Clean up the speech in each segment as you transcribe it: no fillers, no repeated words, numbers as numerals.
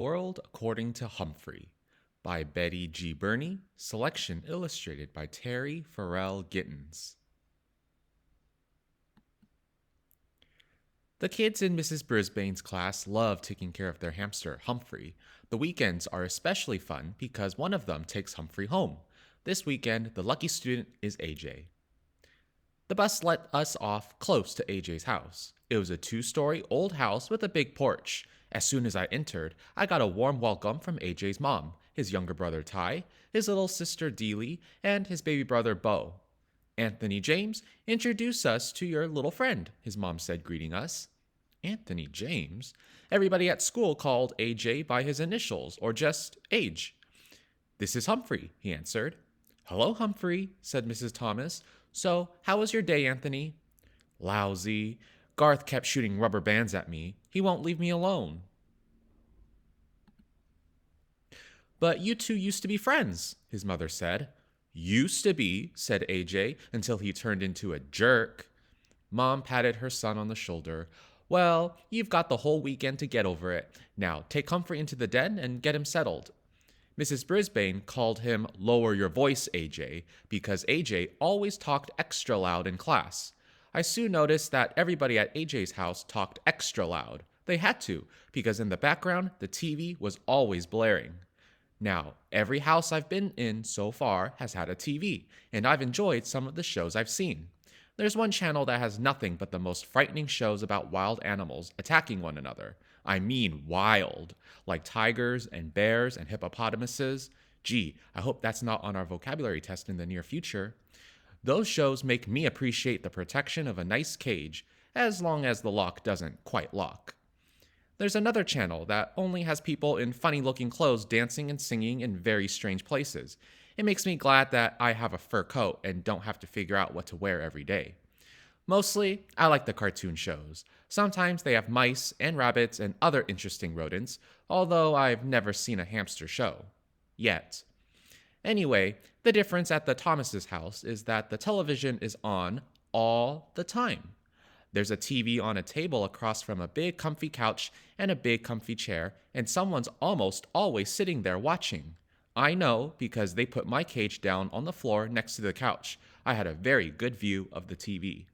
World According to Humphrey by Betty G. Burney, selection illustrated by Terry Farrell Gittins. The kids in Mrs. Brisbane's class love taking care of their hamster, Humphrey. The weekends are especially fun because one of them takes Humphrey home. This weekend, the lucky student is AJ. The bus let us off close to AJ's house. It was a 2-story old house with a big porch. As soon as I entered, I got a warm welcome from AJ's mom, his younger brother Ty, his little sister Deely, and his baby brother Bo. "Anthony James, introduce us to your little friend," his mom said, greeting us. Anthony James? Everybody at school called AJ by his initials, or just Age. "This is Humphrey," he answered. "Hello, Humphrey," said Mrs. Thomas. "So, how was your day, Anthony?" "Lousy. Garth kept shooting rubber bands at me. He won't leave me alone." "But you two used to be friends," his mother said. "Used to be," said AJ, "until he turned into a jerk." Mom patted her son on the shoulder. "Well, you've got the whole weekend to get over it. Now, take Humphrey into the den and get him settled." Mrs. Brisbane called him "Lower Your Voice, AJ," because AJ always talked extra loud in class. I soon noticed that everybody at AJ's house talked extra loud. They had to, because in the background, the TV was always blaring. Now, every house I've been in so far has had a TV, and I've enjoyed some of the shows I've seen. There's one channel that has nothing but the most frightening shows about wild animals attacking one another. I mean wild, like tigers and bears and hippopotamuses. Gee, I hope that's not on our vocabulary test in the near future. Those shows make me appreciate the protection of a nice cage, as long as the lock doesn't quite lock. There's another channel that only has people in funny-looking clothes dancing and singing in very strange places. It makes me glad that I have a fur coat and don't have to figure out what to wear every day. Mostly, I like the cartoon shows. Sometimes they have mice and rabbits and other interesting rodents, although I've never seen a hamster show. Yet. Anyway, the difference at the Thomas's house is that the television is on all the time. There's a TV on a table across from a big comfy couch and a big comfy chair, and someone's almost always sitting there watching. I know because they put my cage down on the floor next to the couch. I had a very good view of the TV.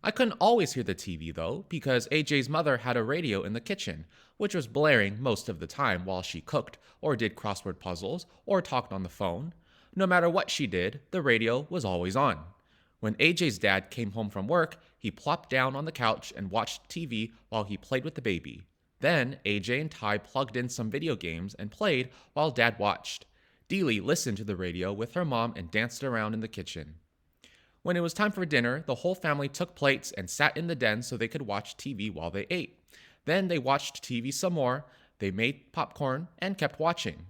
I couldn't always hear the TV, though, because AJ's mother had a radio in the kitchen, which was blaring most of the time while she cooked, or did crossword puzzles, or talked on the phone. No matter what she did, the radio was always on. When AJ's dad came home from work, he plopped down on the couch and watched TV while he played with the baby. Then AJ and Ty plugged in some video games and played while Dad watched. Deely listened to the radio with her mom and danced around in the kitchen. When it was time for dinner, the whole family took plates and sat in the den so they could watch TV while they ate. Then they watched TV some more, they made popcorn, and kept watching.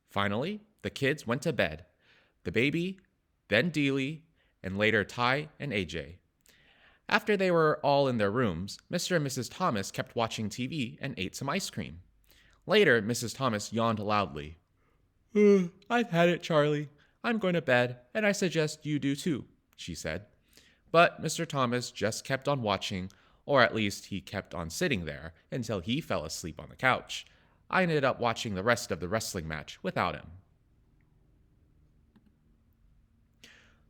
Finally, the kids went to bed. The baby, then Deely, and later Ty and AJ. After they were all in their rooms, Mr. and Mrs. Thomas kept watching TV and ate some ice cream. Later, Mrs. Thomas yawned loudly. "I've had it, Charlie. I'm going to bed, and I suggest you do too," she said. But Mr. Thomas just kept on watching, or at least he kept on sitting there until he fell asleep on the couch. I ended up watching the rest of the wrestling match without him.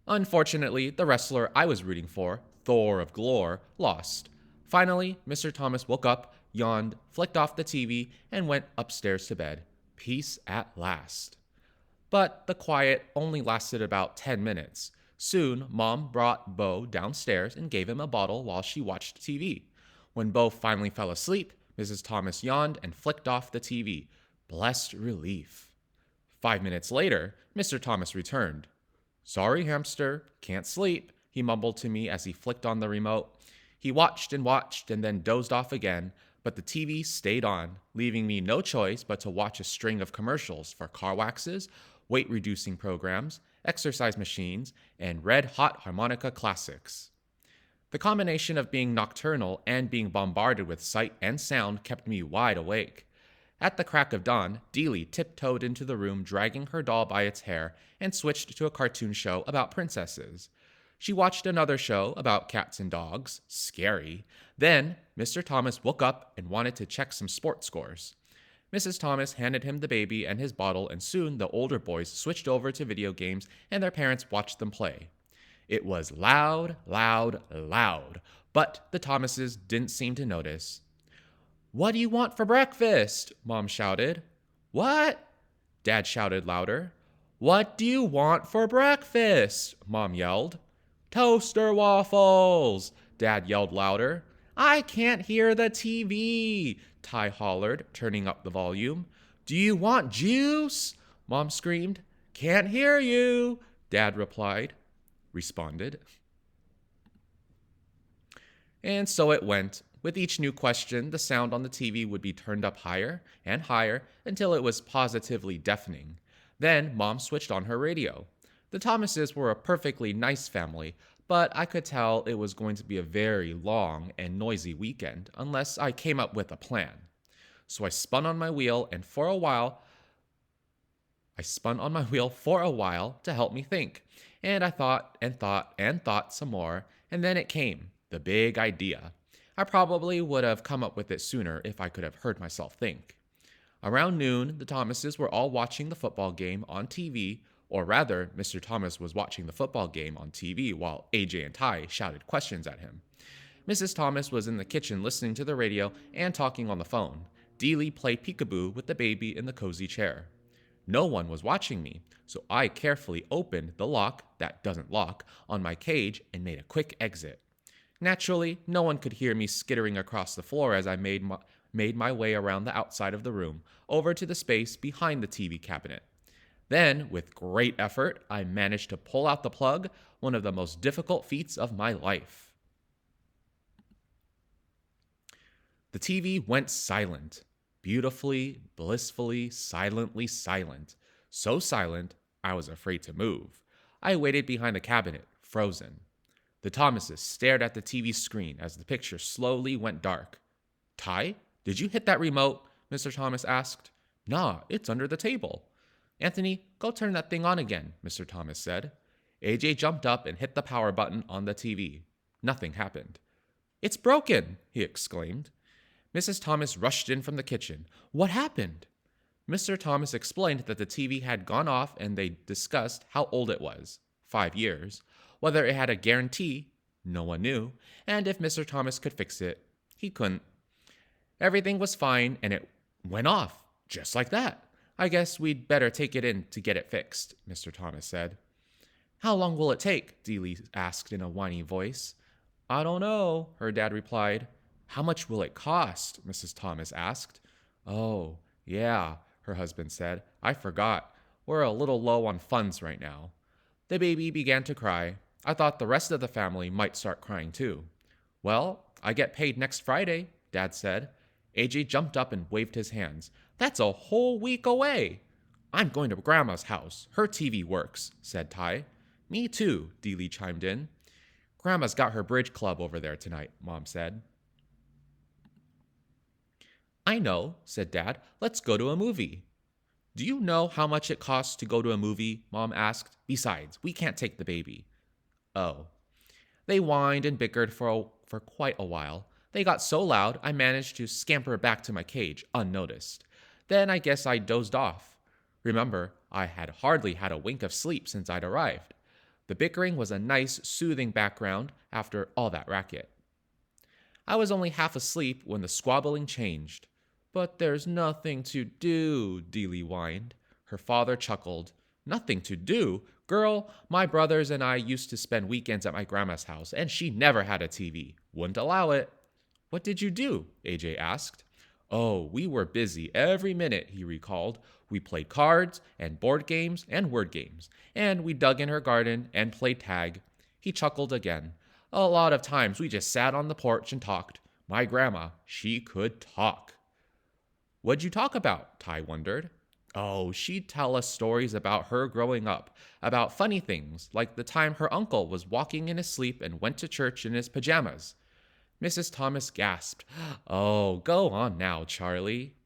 Unfortunately, the wrestler I was rooting for, Thor of Glore, lost. Finally, Mr. Thomas woke up, yawned, flicked off the TV, and went upstairs to bed. Peace at last. But the quiet only lasted about 10 minutes. Soon, Mom brought Bo downstairs and gave him a bottle while she watched TV. When Bo finally fell asleep, Mrs. Thomas yawned and flicked off the TV. Blessed relief. 5 minutes later, Mr. Thomas returned. "Sorry, hamster, can't sleep," he mumbled to me as he flicked on the remote. He watched and then dozed off again, but the TV stayed on, leaving me no choice but to watch a string of commercials for car waxes, weight-reducing programs, exercise machines, and red-hot harmonica classics. The combination of being nocturnal and being bombarded with sight and sound kept me wide awake. At the crack of dawn, Deely tiptoed into the room dragging her doll by its hair and switched to a cartoon show about princesses. She watched another show about cats and dogs. Scary. Then, Mr. Thomas woke up and wanted to check some sports scores. Mrs. Thomas handed him the baby and his bottle, and soon the older boys switched over to video games and their parents watched them play. It was loud, loud, loud, but the Thomases didn't seem to notice. "What do you want for breakfast?" Mom shouted. "What?" Dad shouted louder. "What do you want for breakfast?" Mom yelled. "Toaster waffles!" Dad yelled louder. "I can't hear the TV!" Ty hollered, turning up the volume. "Do you want juice?" Mom screamed. "Can't hear you," Dad responded. And so it went. With each new question, the sound on the TV would be turned up higher and higher until it was positively deafening. Then Mom switched on her radio. The Thomases were a perfectly nice family, but I could tell it was going to be a very long and noisy weekend unless I came up with a plan. So I spun on my wheel for a while to help me think. And I thought and thought and thought some more, and then it came, the big idea. I probably would have come up with it sooner if I could have heard myself think. Around noon, the Thomases were all watching the football game on TV, or rather, Mr. Thomas was watching the football game on TV while AJ and Ty shouted questions at him. Mrs. Thomas was in the kitchen listening to the radio and talking on the phone. Dealey played peekaboo with the baby in the cozy chair. No one was watching me, so I carefully opened the lock that doesn't lock on my cage and made a quick exit. Naturally, no one could hear me skittering across the floor as I made my way around the outside of the room, over to the space behind the TV cabinet. Then, with great effort, I managed to pull out the plug, one of the most difficult feats of my life. The TV went silent. Beautifully, blissfully, silently silent. So silent, I was afraid to move. I waited behind the cabinet, frozen. The Thomases stared at the TV screen as the picture slowly went dark. "Ty, did you hit that remote?" Mr. Thomas asked. "Nah, it's under the table." "Anthony, go turn that thing on again," Mr. Thomas said. AJ jumped up and hit the power button on the TV. Nothing happened. "It's broken!" he exclaimed. Mrs. Thomas rushed in from the kitchen. "What happened?" Mr. Thomas explained that the TV had gone off and they discussed how old it was, 5 years, whether it had a guarantee, no one knew, and if Mr. Thomas could fix it. He couldn't. Everything was fine and it went off, just like that. "I guess we'd better take it in to get it fixed," Mr. Thomas said. "How long will it take?" Dealey asked in a whiny voice. "I don't know," her dad replied. "How much will it cost?" Mrs. Thomas asked. "Oh, yeah," her husband said. "I forgot. We're a little low on funds right now." The baby began to cry. I thought the rest of the family might start crying too. "Well, I get paid next Friday," Dad said. AJ jumped up and waved his hands. "That's a whole week away." "I'm going to Grandma's house. Her TV works," said Ty. "Me too," Dealey chimed in. "Grandma's got her bridge club over there tonight," Mom said. "I know," said Dad. "Let's go to a movie." "Do you know how much it costs to go to a movie?" Mom asked. "Besides, we can't take the baby." "Oh." They whined and bickered for quite a while. They got so loud, I managed to scamper back to my cage, unnoticed. Then I guess I dozed off. Remember, I had hardly had a wink of sleep since I'd arrived. The bickering was a nice, soothing background after all that racket. I was only half asleep when the squabbling changed. "But there's nothing to do," Dealey whined. Her father chuckled. "Nothing to do? Girl, my brothers and I used to spend weekends at my grandma's house, and she never had a TV. Wouldn't allow it." "What did you do?" AJ asked. "Oh, we were busy every minute," he recalled. "We played cards and board games and word games, and we dug in her garden and played tag." He chuckled again. "A lot of times we just sat on the porch and talked. My grandma, she could talk." "What'd you talk about?" Ty wondered. "Oh, she'd tell us stories about her growing up, about funny things, like the time her uncle was walking in his sleep and went to church in his pajamas." Mrs. Thomas gasped. "Oh, go on now, Charlie."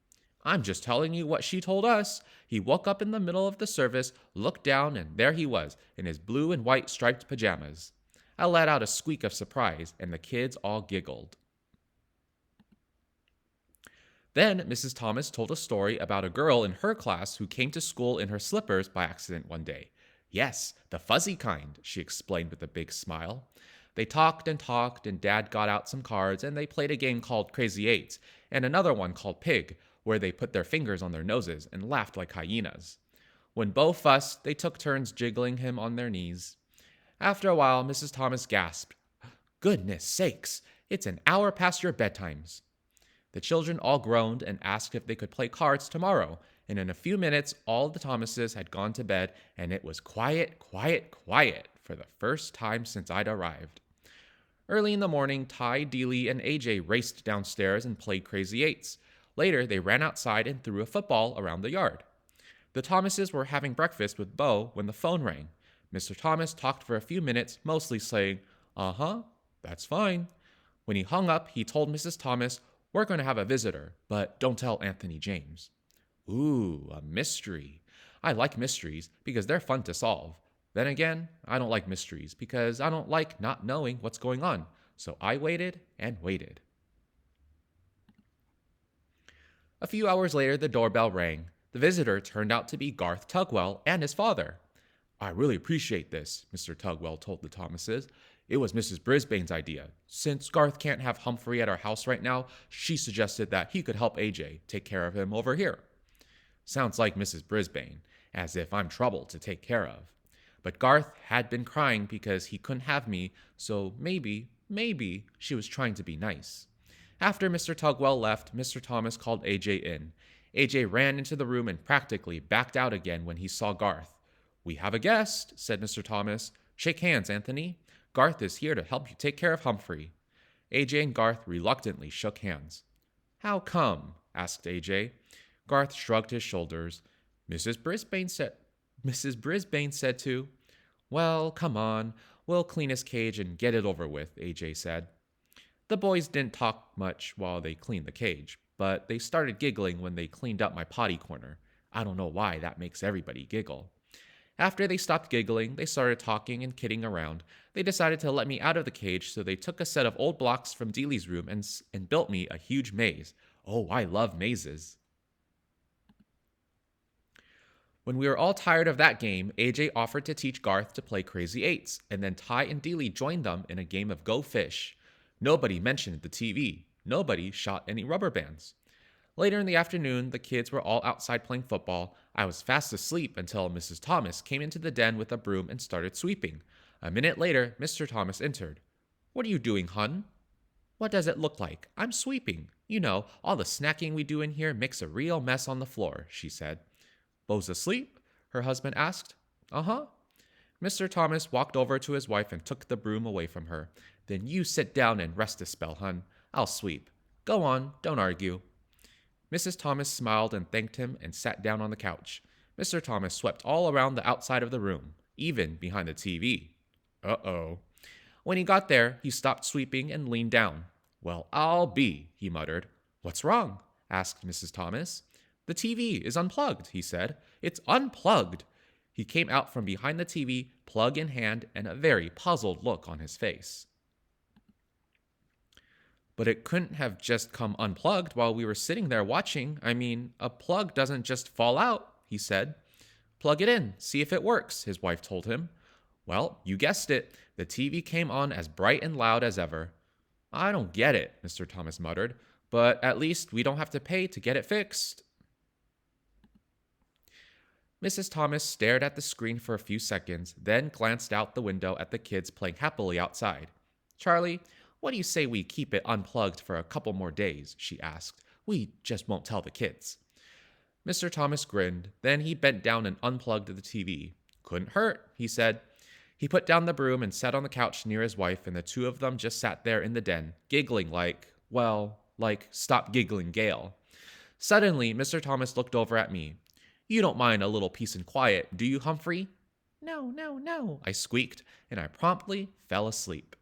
"I'm just telling you what she told us. He woke up in the middle of the service, looked down, and there he was, in his blue and white striped pajamas." I let out a squeak of surprise, and the kids all giggled. Then Mrs. Thomas told a story about a girl in her class who came to school in her slippers by accident one day. Yes, the fuzzy kind, she explained with a big smile. They talked and talked, and Dad got out some cards, and they played a game called Crazy Eights, and another one called Pig, where they put their fingers on their noses and laughed like hyenas. When Bo fussed, they took turns jiggling him on their knees. After a while, Mrs. Thomas gasped, "Goodness sakes, it's an hour past your bedtimes." The children all groaned and asked if they could play cards tomorrow, and in a few minutes all the Thomases had gone to bed, and it was quiet, quiet, quiet for the first time since I'd arrived. Early in the morning, Ty, Dealey, and AJ raced downstairs and played Crazy Eights. Later, they ran outside and threw a football around the yard. The Thomases were having breakfast with Bo when the phone rang. Mr. Thomas talked for a few minutes, mostly saying, "Uh-huh, that's fine." When he hung up, he told Mrs. Thomas, "We're going to have a visitor, but don't tell Anthony James." Ooh, a mystery. I like mysteries because they're fun to solve. Then again, I don't like mysteries because I don't like not knowing what's going on. So I waited and waited. A few hours later, the doorbell rang. The visitor turned out to be Garth Tugwell and his father. "I really appreciate this," Mr. Tugwell told the Thomases. "It was Mrs. Brisbane's idea. Since Garth can't have Humphrey at our house right now, she suggested that he could help AJ take care of him over here." Sounds like Mrs. Brisbane, as if I'm trouble to take care of. But Garth had been crying because he couldn't have me, so maybe she was trying to be nice. After Mr. Tugwell left, Mr. Thomas called AJ in. AJ ran into the room and practically backed out again when he saw Garth. "We have a guest," said Mr. Thomas. "Shake hands, Anthony. Garth is here to help you take care of Humphrey." AJ and Garth reluctantly shook hands. "How come?" asked AJ. Garth shrugged his shoulders. Mrs. Brisbane said to. "Well, come on. We'll clean his cage and get it over with," AJ said. The boys didn't talk much while they cleaned the cage, but they started giggling when they cleaned up my potty corner. I don't know why that makes everybody giggle. After they stopped giggling, they started talking and kidding around. They decided to let me out of the cage, so they took a set of old blocks from Dealey's room and built me a huge maze. Oh, I love mazes. When we were all tired of that game, AJ offered to teach Garth to play Crazy Eights, and then Ty and Dealey joined them in a game of Go Fish. Nobody mentioned the TV. Nobody shot any rubber bands. Later in the afternoon, the kids were all outside playing football. I was fast asleep until Mrs. Thomas came into the den with a broom and started sweeping. A minute later, Mr. Thomas entered. "What are you doing, hun?" "What does it look like? I'm sweeping. You know, all the snacking we do in here makes a real mess on the floor," she said. "Bo's asleep?" her husband asked. "Uh-huh." Mr. Thomas walked over to his wife and took the broom away from her. "Then you sit down and rest a spell, hun. I'll sweep. Go on, don't argue." Mrs. Thomas smiled and thanked him and sat down on the couch. Mr. Thomas swept all around the outside of the room, even behind the TV. Uh-oh. When he got there, he stopped sweeping and leaned down. "Well, I'll be," he muttered. "What's wrong?" asked Mrs. Thomas. "The TV is unplugged," he said. "It's unplugged." He came out from behind the TV, plug in hand, and a very puzzled look on his face. "But it couldn't have just come unplugged while we were sitting there watching. I mean, a plug doesn't just fall out," he said. "Plug it in, see if it works," his wife told him. Well, you guessed it, the TV came on as bright and loud as ever. "I don't get it," Mr. Thomas muttered, "but at least we don't have to pay to get it fixed." Mrs. Thomas stared at the screen for a few seconds, then glanced out the window at the kids playing happily outside. "Charlie, what do you say we keep it unplugged for a couple more days?" she asked. "We just won't tell the kids." Mr. Thomas grinned. Then he bent down and unplugged the TV. "Couldn't hurt," he said. He put down the broom and sat on the couch near his wife, and the two of them just sat there in the den, giggling like Stop Giggling Gale. Suddenly, Mr. Thomas looked over at me. "You don't mind a little peace and quiet, do you, Humphrey?" "No, no, no," I squeaked, and I promptly fell asleep.